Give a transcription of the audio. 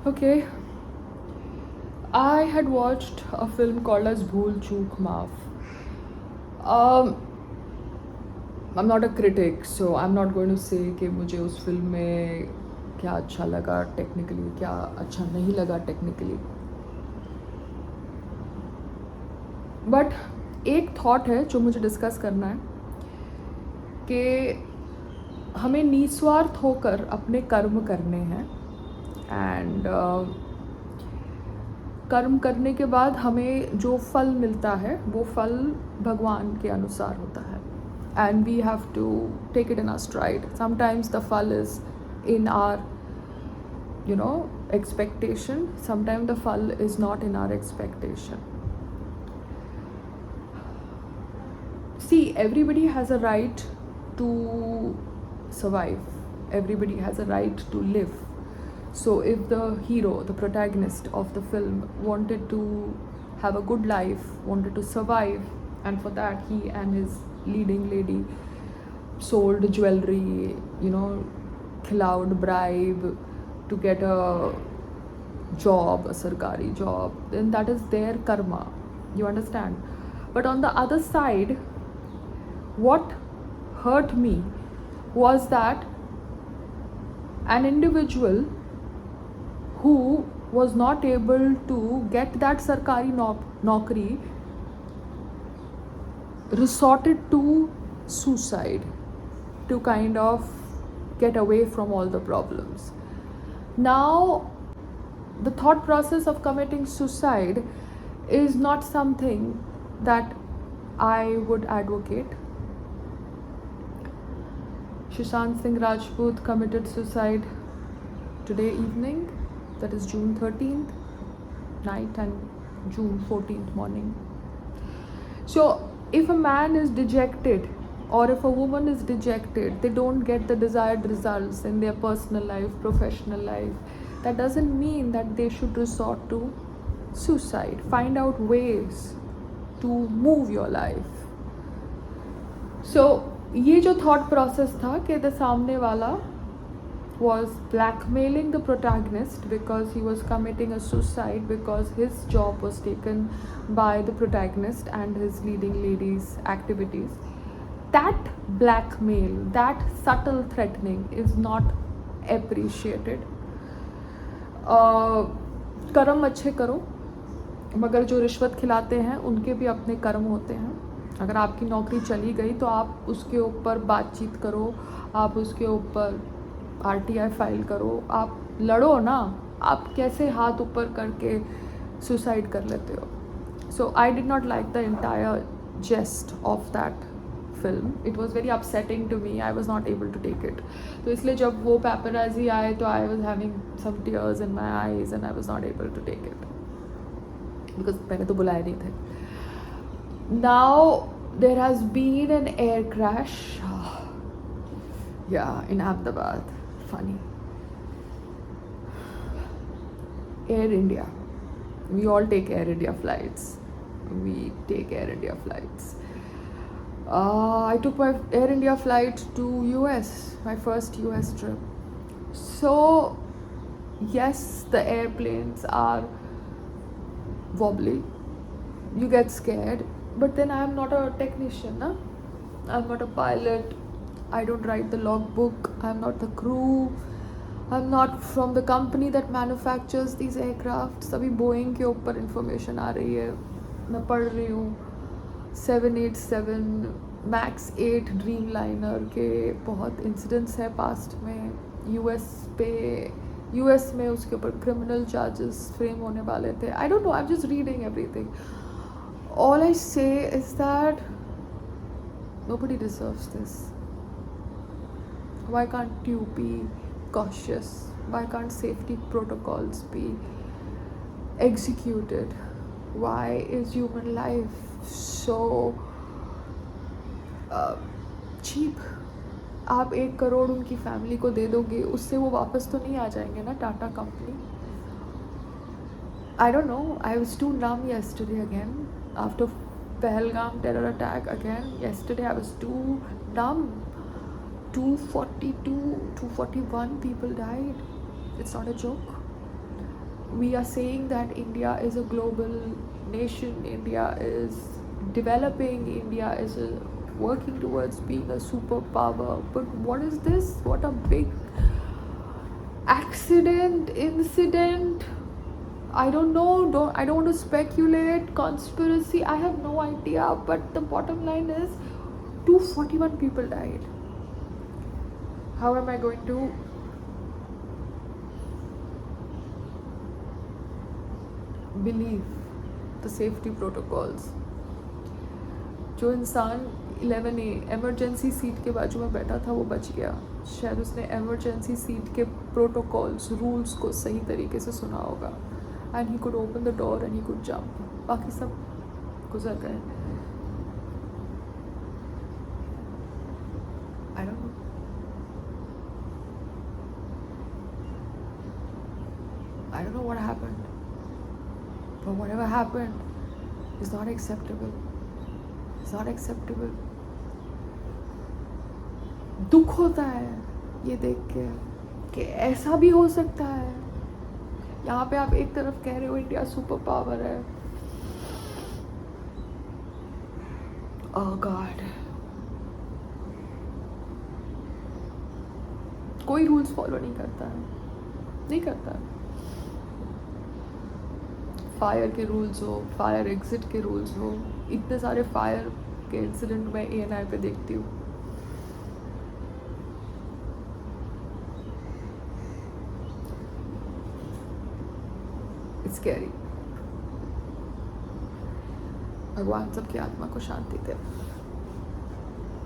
Okay, I had watched a film called as Bhool Chook Maaf. Um, I'm not a critic, so I'm not going to say कि मुझे उस film में क्या अच्छा लगा technically, क्या अच्छा नहीं लगा टेक्निकली. बट एक थॉट है जो मुझे डिस्कस करना है कि हमें निस्वार्थ होकर अपने कर्म करने हैं. एंड कर्म करने के बाद हमें जो फल मिलता है वो फल भगवान के अनुसार होता है. And we have to take it in our stride. Sometimes the fall is in our expectation. Sometimes the fal is not in our expectation. See, everybody has a right to survive. Everybody has a right to live. So if the hero, the protagonist of the film, wanted to have a good life, wanted to survive, and for that he and his leading lady sold jewelry, khilawed bribe to get a job, a sarkari job, then that is their karma. You understand? But on the other side, what hurt me was that an individual who was not able to get that sarkari naukri resorted to suicide to kind of get away from all the problems. Now, the thought process of committing suicide is not something that I would advocate. Sushant Singh Rajput committed suicide today evening, that is June 13th night and June 14th morning. So if a man is dejected or if a woman is dejected, they don't get the desired results in their personal life, professional life, that doesn't mean that they should resort to suicide. Find out ways to move your life. So ये जो thought process था कि the सामने वाला was blackmailing the protagonist because he was committing a suicide because his job was taken by the protagonist and his leading lady's activities. That blackmail, that subtle threatening is not appreciated. कर्म अच्छे करो, मगर जो रिश्वत खिलाते हैं उनके भी अपने कर्म होते हैं. अगर आपकी नौकरी चली गई तो आप उसके ऊपर बातचीत करो, आप उसके ऊपर RTI फाइल करो, आप लड़ो ना. आप कैसे हाथ ऊपर करके सुसाइड कर लेते हो? So I did not like the entire gist of that film. It was very upsetting to me. I was not able to take it. तो इसलिए जब वो paparazzi आए तो I was having some tears in my eyes and I was not able to take it because मैंने तो बुलाए नहीं थे. Now there has been an air crash. Yeah, in Ahmedabad. Funny. Air India. We all take Air India flights. We take Air India flights. I took my Air India flight to US, my first US trip. So, yes, the airplanes are wobbly. You get scared. But then I am not a technician. Na? I'm not a pilot. I don't write the logbook. I'm not the crew. I'm not from the company that manufactures these aircraft. अभी Boeing के ऊपर information आ रही है. मैं पढ़ रही हूँ. 787 max 8 dream liner के बहुत इंसिडेंट्स हैं पास्ट में. यूएस में उसके ऊपर क्रिमिनल चार्जेस फ्रेम होने वाले थे. I don't know, I am just reading everything. All I say is that nobody deserves this. Why can't you be cautious? Why can't safety protocols be executed? Why is human life so cheap? आप 1 करोड़ उनकी family को दे दोगे, उससे वो वापस तो नहीं आ जाएंगे ना. Tata company. I don't know. I was too numb yesterday again. After Pahalgam terror attack again, yesterday I was too numb. 241 people died. It's not a joke. we are saying that India is a global nation, India is developing, India is working towards being a superpower. But what is this? What a big accident, incident. I don't know. I don't want to speculate. Conspiracy. I have no idea. But the bottom line is, 241 people died. How am I going to believe the safety protocols? जो इंसान 11A emergency seat के बाजू में बैठा था वो बच गया. शायद उसने एमरजेंसी सीट के प्रोटोकॉल्स, रूल्स को सही तरीके से सुना होगा. And he could open the door and he could jump. बाकी सब गुजर गए. आई don't no. I don't know what happened, but whatever happened is not acceptable. It's not acceptable. दुख होता है ये देख के कि ऐसा भी हो सकता है. यहाँ पे आप एक तरफ कह रहे हो इंडिया सुपर पावर है. Oh God. कोई रूल्स फॉलो नहीं करता है. नहीं करता. फायर के रूल्स हो, फायर एग्जिट के रूल्स हो, इतने सारे फायर के इंसिडेंट मैं ANI पे देखती हूँ. It's scary. भगवान सबकी आत्मा को शांति दे.